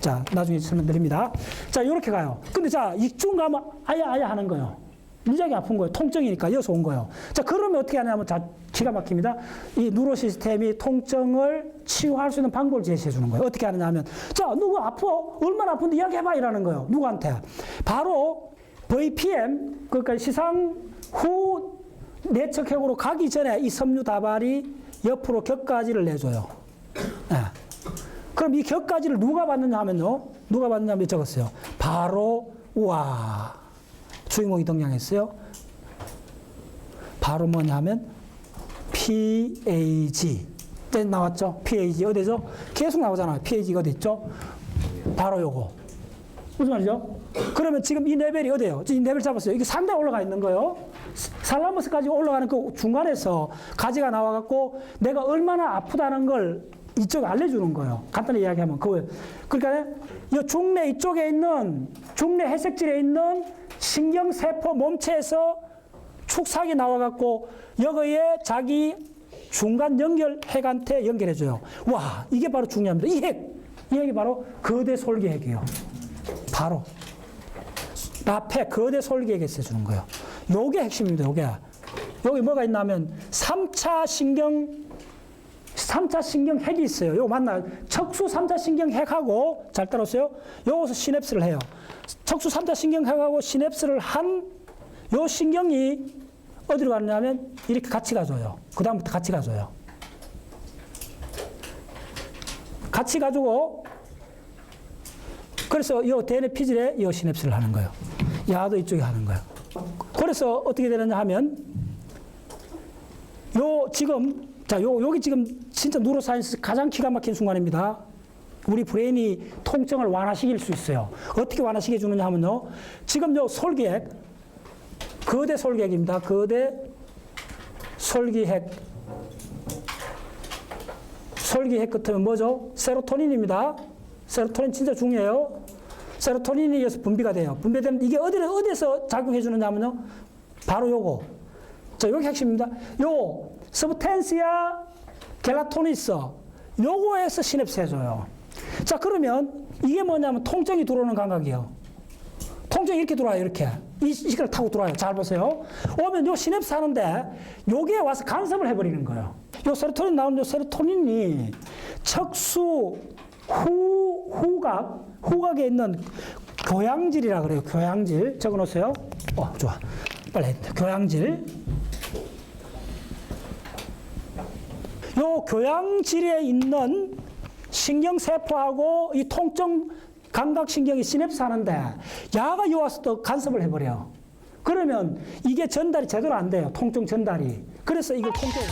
자, 나중에 설명드립니다. 자, 요렇게 가요. 근데 자, 이쯤 가면 아야 하는 거예요. 무지하게 아픈 거예요. 통증이니까 여기서 온 거예요. 자, 그러면 어떻게 하냐면 자, 기가 막힙니다. 이 누로 시스템이 통증을 치유할 수 있는 방법을 제시해 주는 거예요. 어떻게 하느냐 하면 자, 누구 아파? 얼마나 아픈데 이야기해봐 이라는 거예요. 누구한테? 바로 VPM, 그러니까 시상 후 내측핵으로 가기 전에 이 섬유 다발이 옆으로 격가지를 내줘요. 네. 그럼 이 격가지를 누가 받느냐 하면요. 누가 받느냐 적었어요. 바로 우와. 주인공이 등장했어요. 바로 뭐냐 하면 PAG. 네, 나왔죠? PAG 어디죠? 계속 나오잖아요. PAG가 어디 있죠? 바로 요거. 무슨 말이죠? 그러면 지금 이 레벨이 어디예요? 이 레벨 잡았어요. 이게 상당히 올라가 있는 거예요. 살라머스까지 올라가는 그 중간에서 가지가 나와갖고 내가 얼마나 아프다는 걸 이쪽에 알려주는 거예요. 간단히 이야기하면 그거예요. 그러니까 이 중뇌 이쪽에 있는 중뇌 해색질에 있는 신경세포 몸체에서 축삭이 나와갖고 여기에 자기 중간 연결핵한테 연결해줘요. 와, 이게 바로 중요합니다. 이 핵이 바로 거대 솔기핵이에요. 바로 앞에 거대 솔기핵에서 해주는 거예요. 요게 핵심입니다. 요게 여기 뭐가 있냐면 3차 신경핵이 있어요. 요거 맞나요? 척수 3차 신경핵하고 잘 따라오세요. 요것서 시냅스를 해요. 척수 3차 신경핵하고 시냅스를 한 요 신경이 어디로 가느냐면 이렇게 같이 가줘요. 그 다음부터 같이 가줘요. 같이 가지고 그래서 요 대뇌 피질에 요 시냅스를 하는 거예요. 야도 이쪽에 하는 거예요. 그래서 어떻게 되느냐 하면 요 지금 자, 여기 지금 진짜 뉴로사이언스 가장 기가 막힌 순간입니다. 우리 브레인이 통증을 완화시킬 수 있어요. 어떻게 완화시켜 주느냐 하면요. 지금 요 솔기핵, 거대 솔기핵입니다. 거대 솔기핵. 솔기핵 끝은 뭐죠? 세로토닌입니다. 세로토닌 진짜 중요해요. 세로토닌이 여기서 분비가 돼요. 분비되면 이게 어디서 작용해 주느냐 하면요. 바로 요거. 자, 여기 핵심입니다. 요 서브텐시아 겔라토니스 요거에서 시냅스 해줘요. 자, 그러면 이게 뭐냐면 통증이 들어오는 감각이에요. 통증이 이렇게 들어와요. 이렇게 이 시간을 타고 들어와요. 잘 보세요. 오면 요 시냅스 하는데 요게 와서 간섭을 해버리는 거예요. 요 세로토닌 나오는 요 세로토닌이 척수 후각에 있는 교양질이라 그래요. 교양질 적어놓으세요. 좋아. 빨리 해. 교양질. 요 교양질에 있는 신경세포하고 이 통증 감각신경이 시냅스 하는데 야가 요 와서 또 간섭을 해버려요. 그러면 이게 전달이 제대로 안 돼요. 통증 전달이. 그래서 이걸 통증을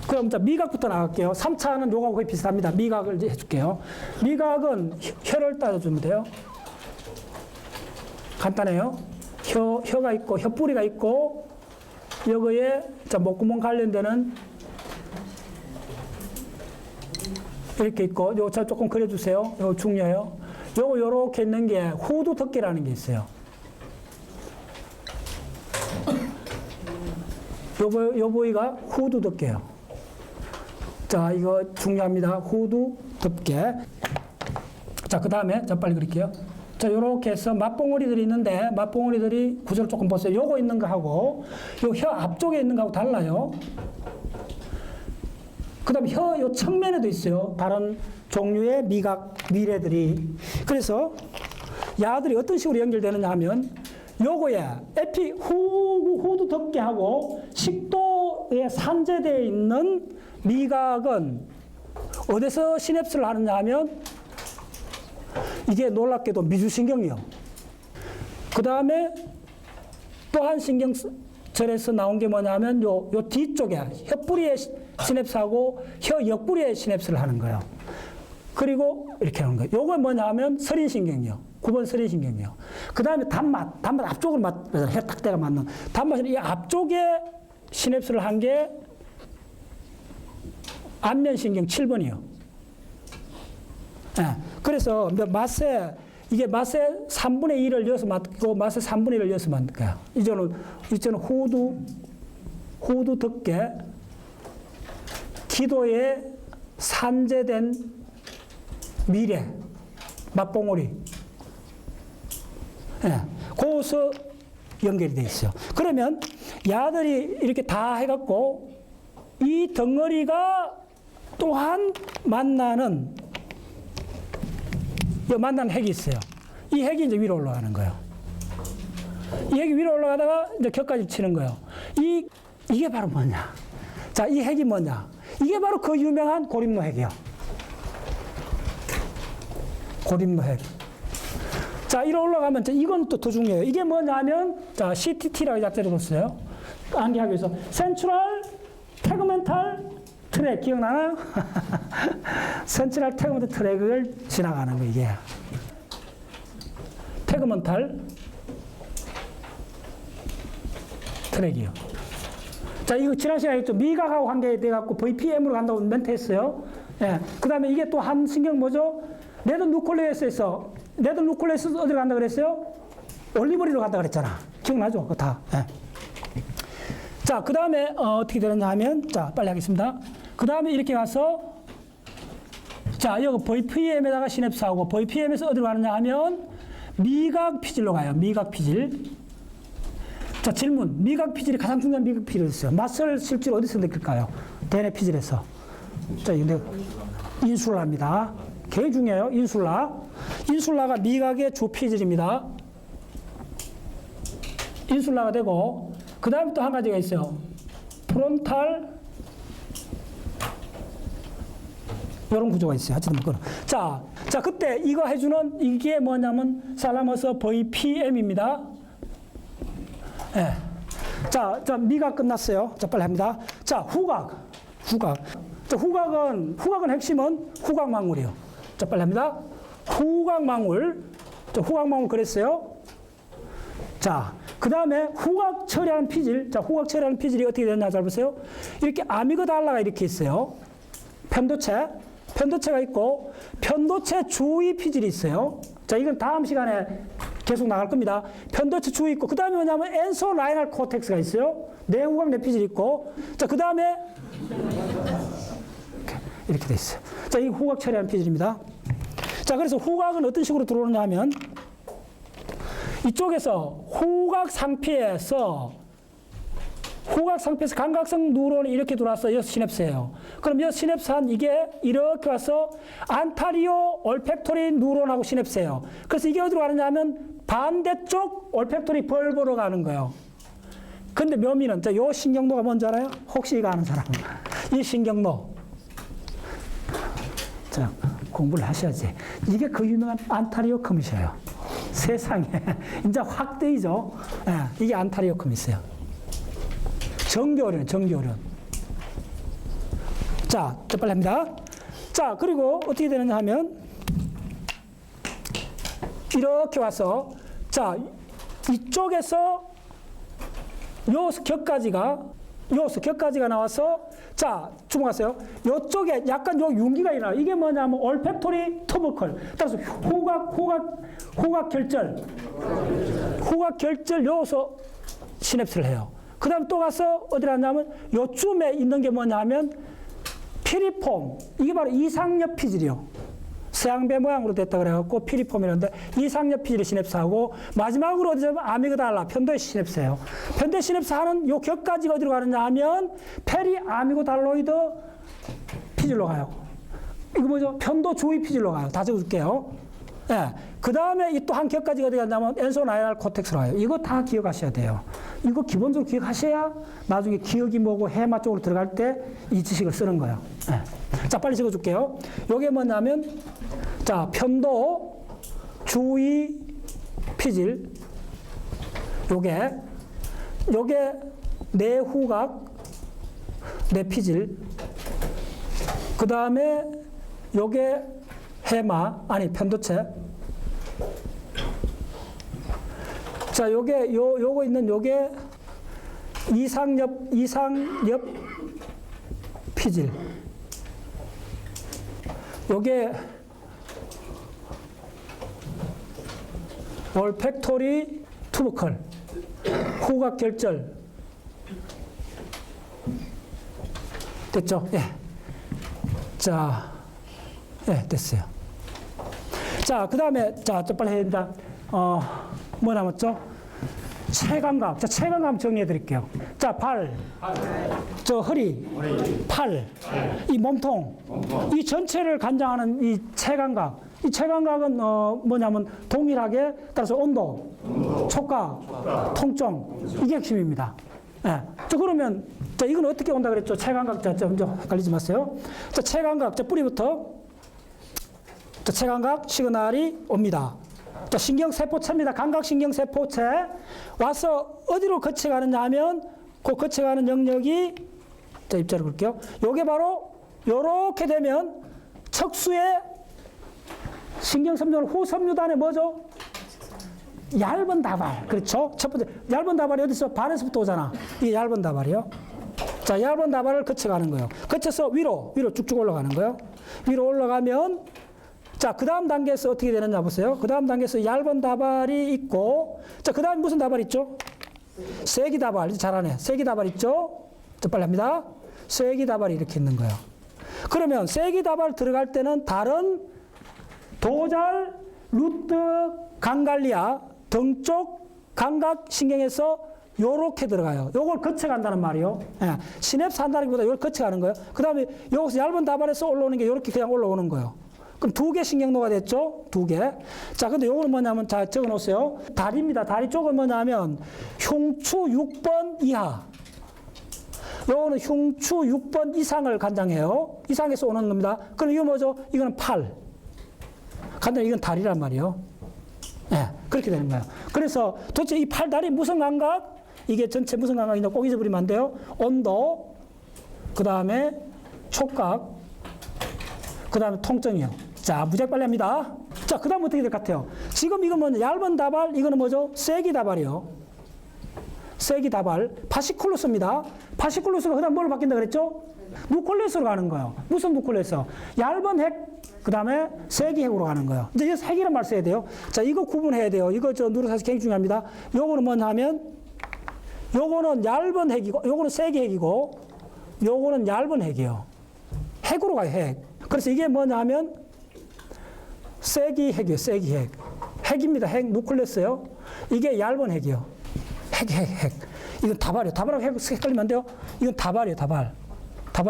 그럼 자, 미각부터 나갈게요. 3차는 요거하고 거의 비슷합니다. 미각을 이제 해줄게요. 미각은 혀를 따져주면 돼요. 간단해요. 혀가 있고, 혀뿌리가 있고, 여기에 자, 목구멍 관련되는 이렇게 있고, 요거 자, 조금 그려주세요. 요거 중요해요. 요거 요렇게 있는 게 후두 덮개라는 게 있어요. 요 부위가 후두 덮개예요. 자, 이거 중요합니다. 후두 덮개. 자, 그 다음에, 자, 빨리 그릴게요. 자, 요렇게 해서 맛봉우리들이 있는데, 맛봉우리들이 구조를 조금 보세요. 요거 있는 거하고, 요 혀 앞쪽에 있는 거하고 달라요. 그 다음에 요 측면에도 있어요. 다른 종류의 미각, 미래들이. 그래서 야들이 어떤 식으로 연결되느냐 하면, 요거에 후두 덮개하고 식도에 산재되어 있는 미각은 어디서 시냅스를 하느냐 하면 이게 놀랍게도 미주신경이요. 그 다음에 또 한 신경절에서 나온 게 뭐냐 하면 요 뒤쪽에 혀뿌리에 시냅스하고 혀 옆뿌리에 시냅스를 하는 거예요. 그리고 이렇게 하는 거예요. 요건 뭐냐 하면 서린신경이요. 9번 서린신경이요. 그 다음에 단맛 앞쪽을 혀 딱 대가 맞는 단맛은 이 앞쪽에 시냅스를 한 게 안면신경 7번이요. 네. 그래서 이게 맛의 3분의 1을 여기서 맡고 맛의 3분의 1을 여기서 맡을 거야. 이제는 후두 덮개, 기도에 산재된 미래, 맛봉우리. 네. 거기서 연결이 돼 있어요. 그러면 야들이 이렇게 다 해갖고 이 덩어리가 또한 만나는 핵이 있어요. 이 핵이 이제 위로 올라가는 거예요. 이 핵이 위로 올라가다가 이제 격까지 치는 거예요. 이게 바로 뭐냐? 자, 이 핵이 뭐냐? 이게 바로 그 유명한 고립노 핵이에요. 고립노 핵. 자, 이로 올라가면 이건 또 더 중요해요. 이게 뭐냐면 자, CTT라고 약자로 썼어요. 암기하기 위해서 센트럴 태그멘탈 트랙 기억나나요? 센트럴 태그멘탈 트랙을 지나가는 거 이게. 태그멘탈 트랙이요. 자, 이거 지난 시간에 했죠. 미각하고 관계돼 갖고 VPM으로 간다고 멘트 했어요. 예. 그다음에 이게 또 한 신경 뭐죠? 레드 누클레이스에서 어디로 간다 그랬어요? 올리브리로 간다 그랬잖아. 기억나죠? 그거 다. 예. 자, 그 다음에 어떻게 되느냐 하면 자, 빨리 하겠습니다. 그 다음에 이렇게 가서 자, 여기 VPM에다가 시냅스하고 VPM에서 어디로 가느냐 하면 미각 피질로 가요. 미각 피질. 자, 질문. 미각 피질이 가장 중요한 미각 피질이 있어요. 맛을 실제로 어디서 느낄까요? 대뇌 피질에서. 자, 이거 인슐라입니다. 굉장히 중요해요. 인슐라가 미각의 주 피질입니다. 인슐라가 되고 그 다음에 또 한 가지가 있어요. 프론탈 이런 구조가 있어요. 하여튼 뭐 자, 그때 이거 해주는 이게 뭐냐면 살라머스 VPM입니다. 예. 자, 미각 끝났어요. 자, 빨리 합니다. 자, 후각. 자, 후각은 핵심은 후각망울이요. 자, 빨리 합니다. 후각망울. 자, 후각망울 그랬어요. 자, 그 다음에 후각 처리하는 피질. 자, 후각 처리하는 피질이 어떻게 되느냐 잘 보세요. 이렇게 아미그달라가 이렇게 있어요. 편도체가 있고 편도체 주위 피질이 있어요. 자, 이건 다음 시간에 계속 나갈 겁니다. 편도체 주위 있고 그 다음에 뭐냐면 엔소라이널 코텍스가 있어요. 내후각 내피질이 있고 자, 그 다음에 이렇게 돼 있어요. 자, 이 후각 처리하는 피질입니다. 자, 그래서 후각은 어떤 식으로 들어오느냐 하면 이쪽에서 후각 상피에서 후각 상태에서 감각성 뉴런이 이렇게 들어와서 이 시냅스예요. 그럼 이 시냅스한 이게 이렇게 와서 안타리오 올팩토리 뉴런하고 시냅스예요. 그래서 이게 어디로 가느냐 하면 반대쪽 올팩토리 벌보로 가는 거예요. 근데 묘미는 요 신경노가 뭔지 알아요? 혹시 이거 아는 사람? 이 신경노. 자, 공부를 하셔야지. 이게 그 유명한 안타리오 커밋이에요. 세상에. 이제 확 뜨이죠? 예, 이게 안타리오 커밋이에요. 정교련, 정교련. 자, 빨리 합니다. 자, 그리고 어떻게 되느냐 하면, 이렇게 와서, 자, 이쪽에서 요 격까지가 나와서, 자, 주목하세요. 요쪽에 약간 요 윤기가 일어나요. 이게 뭐냐면, 올팩토리 터버컬. 따라서 후각 결절 요소 시냅스를 해요. 그 다음 또 가서 어디를 하냐면 요쯤에 있는 게 뭐냐 하면 피리폼. 이게 바로 이상엽 피질이요. 서양배 모양으로 됐다 그래갖고 피리폼이라는데 이상엽 피질이 시냅스하고 마지막으로 어디서 아미그달라 편도의 시냅스예요. 편도의 시냅스 하는 요 격까지가 어디로 가느냐 하면 페리 아미고달로이드 피질로 가요. 이거 뭐죠? 편도 주위 피질로 가요. 다 적어줄게요. 예. 그 다음에 이 또 한 격까지가 어디 갔냐면 엔소나이랄 코텍스로 가요. 이거 다 기억하셔야 돼요. 이거 기본적으로 기억하셔야 나중에 기억이 뭐고 해마 쪽으로 들어갈 때 이 지식을 쓰는 거예요. 예. 자, 빨리 적어줄게요. 요게 뭐냐면, 자, 편도 주위 피질. 요게 내후각, 내피질. 그 다음에 요게 해마, 아니, 편도체. 자, 요거 있는 요게 이상엽 피질. 요게 올팩토리 투버컬. 후각 결절. 됐죠? 예. 자, 예, 됐어요. 자, 그 다음에, 자, 좀 빨리 해야 된다. 뭐 남았죠? 체감각. 자, 체감각 정리해 드릴게요. 자, 발. 저 허리. 팔. 이 몸통. 이 전체를 관장하는 이 체감각. 이 체감각은, 뭐냐면, 동일하게, 따라서 온도, 촉각, 통증. 이게 핵심입니다. 예. 자, 그러면, 자, 이건 어떻게 온다 그랬죠? 체감각. 자, 먼저 헷갈리지 마세요. 자, 체감각. 자, 뿌리부터. 자, 체감각 시그널이 옵니다. 자, 신경세포체입니다. 감각신경세포체. 와서 어디로 거쳐가느냐 하면, 그 거쳐가는 영역이, 자, 입자로 볼게요. 요게 바로, 요렇게 되면, 척수의 신경섬유는 후섬유단에 뭐죠? 얇은 다발. 그렇죠? 첫 번째, 얇은 다발이 어디서? 발에서부터 오잖아. 이게 얇은 다발이요. 자, 얇은 다발을 거쳐가는 거예요. 거쳐서 위로 쭉쭉 올라가는 거예요. 위로 올라가면, 자, 그 다음 단계에서 어떻게 되느냐 보세요. 그 다음 단계에서 얇은 다발이 있고, 자, 그 다음 무슨 다발 있죠? 쐐기 다발. 잘하네. 쐐기 다발 있죠? 자, 빨리 합니다. 쐐기 다발이 이렇게 있는 거예요. 그러면 쐐기 다발 들어갈 때는 다른 도잘, 루트, 강갈리아 등쪽 감각신경에서 요렇게 들어가요. 요걸 거쳐간다는 말이요. 예. 시냅스 한다는 것보다 요걸 거쳐가는 거예요. 그 다음에 여기서 얇은 다발에서 올라오는 게 요렇게 그냥 올라오는 거예요. 그럼 2개 신경노가 됐죠? 2개. 자, 근데 요거는 뭐냐면, 자, 적어 놓으세요. 다리입니다. 다리 쪽은 뭐냐면, 흉추 6번 이하. 요거는 흉추 6번 이상을 관장해요. 이상에서 오는 겁니다. 그럼 이거 뭐죠? 이거는 팔. 간단히 이건 다리란 말이에요. 예, 그렇게 되는 거예요. 그래서 도대체 이 팔, 다리 무슨 감각? 이게 전체 무슨 감각이냐 꼭 잊어버리면 안 돼요. 온도, 그 다음에 촉각, 그 다음에 통증이요. 자, 무지하게 빨리 합니다. 자, 그 다음 어떻게 될 것 같아요? 지금 이건 뭐냐? 얇은 다발, 이거는 뭐죠? 쐐기 다발이요. 쐐기 다발. 파시쿨루스입니다. 파시쿨루스가 그 다음 뭘로 바뀐다 그랬죠? 누클레스로 가는 거예요. 무슨 누클레스? 얇은 핵, 그 다음에 쐐기 핵으로 가는 거예요. 이제 여기서 핵이란 말 써야 돼요. 자, 이거 구분해야 돼요. 이거 저 누르사실 굉장히 중요합니다. 요거는 뭐냐 하면, 요거는 얇은 핵이고, 요거는 쐐기 핵이고, 요거는 얇은 핵이에요. 핵으로 가요, 핵. 그래서 이게 뭐냐 하면, 쐐기 핵이에요, 쐐기 핵. 핵입니다, 핵. 누클레스요. 이게 얇은 핵이요. 핵. 이건 다발이에요. 다발하고 헷갈리면 안 돼요. 이건 다발이에요. 다발.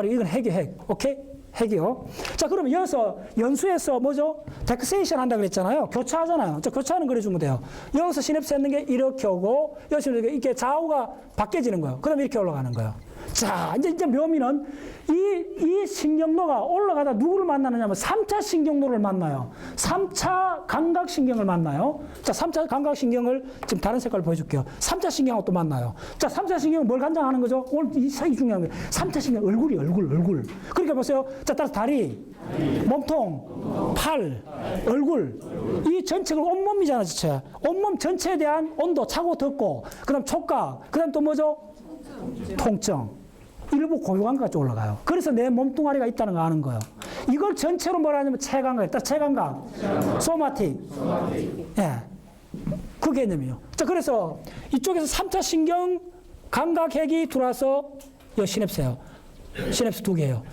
이건 핵이에요. 핵. 오케이? 핵이요. 자, 그러면 여기서 연수에서 뭐죠? 덱세이션 한다 그랬잖아요. 교차하잖아요. 자, 교차하는 그려주면 돼요. 여기서 시냅스 했는 게 이렇게 오고, 여기서 이렇게 좌우가 바뀌어지는 거예요. 그럼 이렇게 올라가는 거예요. 자, 이제 묘미는 이 신경로가 올라가다 누구를 만나느냐면 3차 신경로를 만나요. 3차 감각신경을 만나요. 자, 3차 감각신경을 지금 다른 색깔로 보여줄게요. 3차 신경하고 또 만나요. 자, 3차 신경은 뭘 관장하는 거죠? 오늘 이 사이 중요한 거예요. 3차 신경, 얼굴. 그러니까 보세요. 자, 따라서 다리, 몸통, 팔, 얼굴. 이 전체가 온몸이잖아, 전체. 온몸 전체에 대한 온도, 차고 덥고, 그 다음 촉각, 그 다음 또 뭐죠? 통증. 일부 고유감각까지 올라가요. 그래서 내 몸뚱아리가 있다는 거 아는 거예요. 이걸 전체로 뭐라 하냐면 체감각, 체감각, 소마틱. 예. 그 개념이에요. 자, 그래서 이쪽에서 3차 신경 감각핵이 들어와서 이 시냅스예요. 시냅스 2개예요.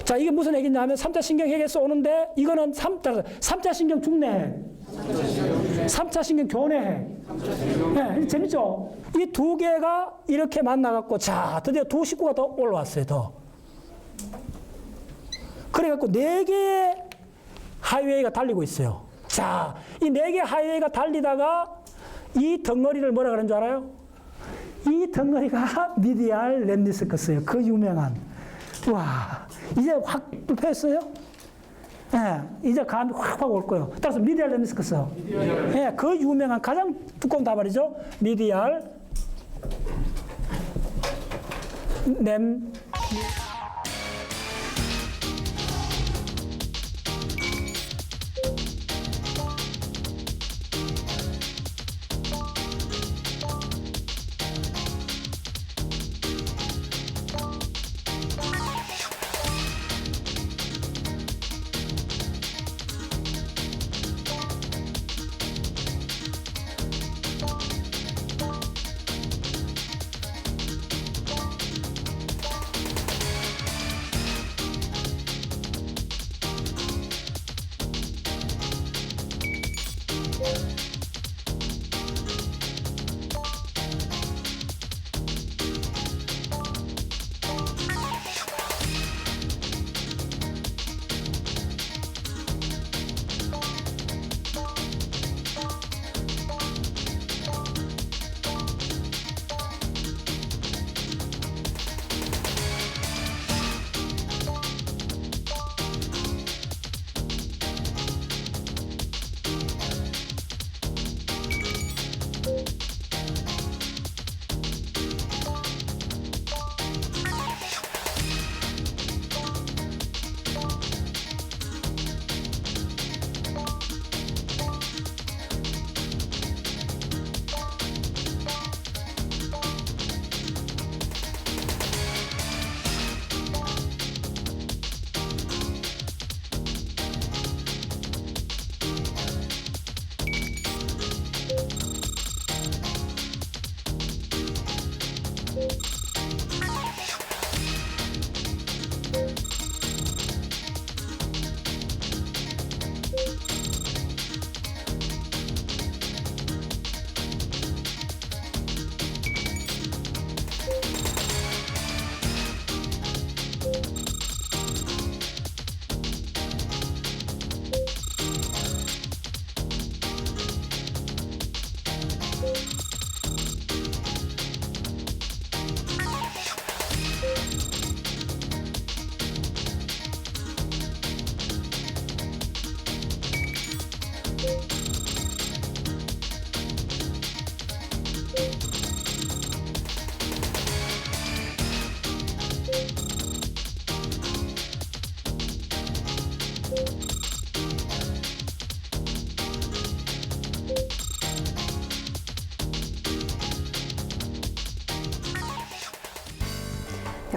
자, 이게 무슨 핵이냐 하면 3차 신경핵에서 오는데 이거는 3차 신경 중내핵, 3차 신경 교내핵. 네, 재밌죠? 이 2개가 이렇게 만나갖고, 자, 드디어 2 식구가 더 올라왔어요, 더. 그래갖고 4개의 하이웨이가 달리고 있어요. 자, 이 4개의 하이웨이가 달리다가 이 덩어리를 뭐라 그러는 줄 알아요? 이 덩어리가 미디알 렘니스커스예요. 그 유명한. 와, 이제 확 펴였어요? 예, 이제 감이 확 올 거예요. 따라서 미디알 렘니스커스. 예, 그 유명한 가장 두꺼운 다발이죠. 미디알 렘.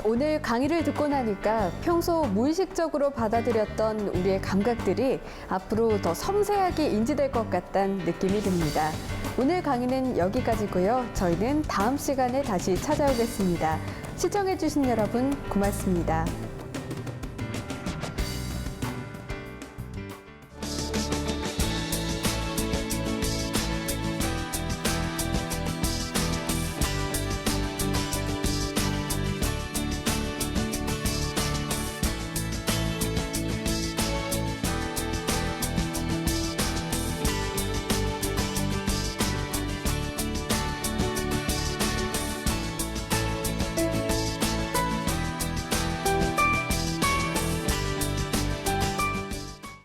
오늘 강의를 듣고 나니까 평소 무의식적으로 받아들였던 우리의 감각들이 앞으로 더 섬세하게 인지될 것 같다는 느낌이 듭니다. 오늘 강의는 여기까지고요. 저희는 다음 시간에 다시 찾아오겠습니다. 시청해주신 여러분 고맙습니다.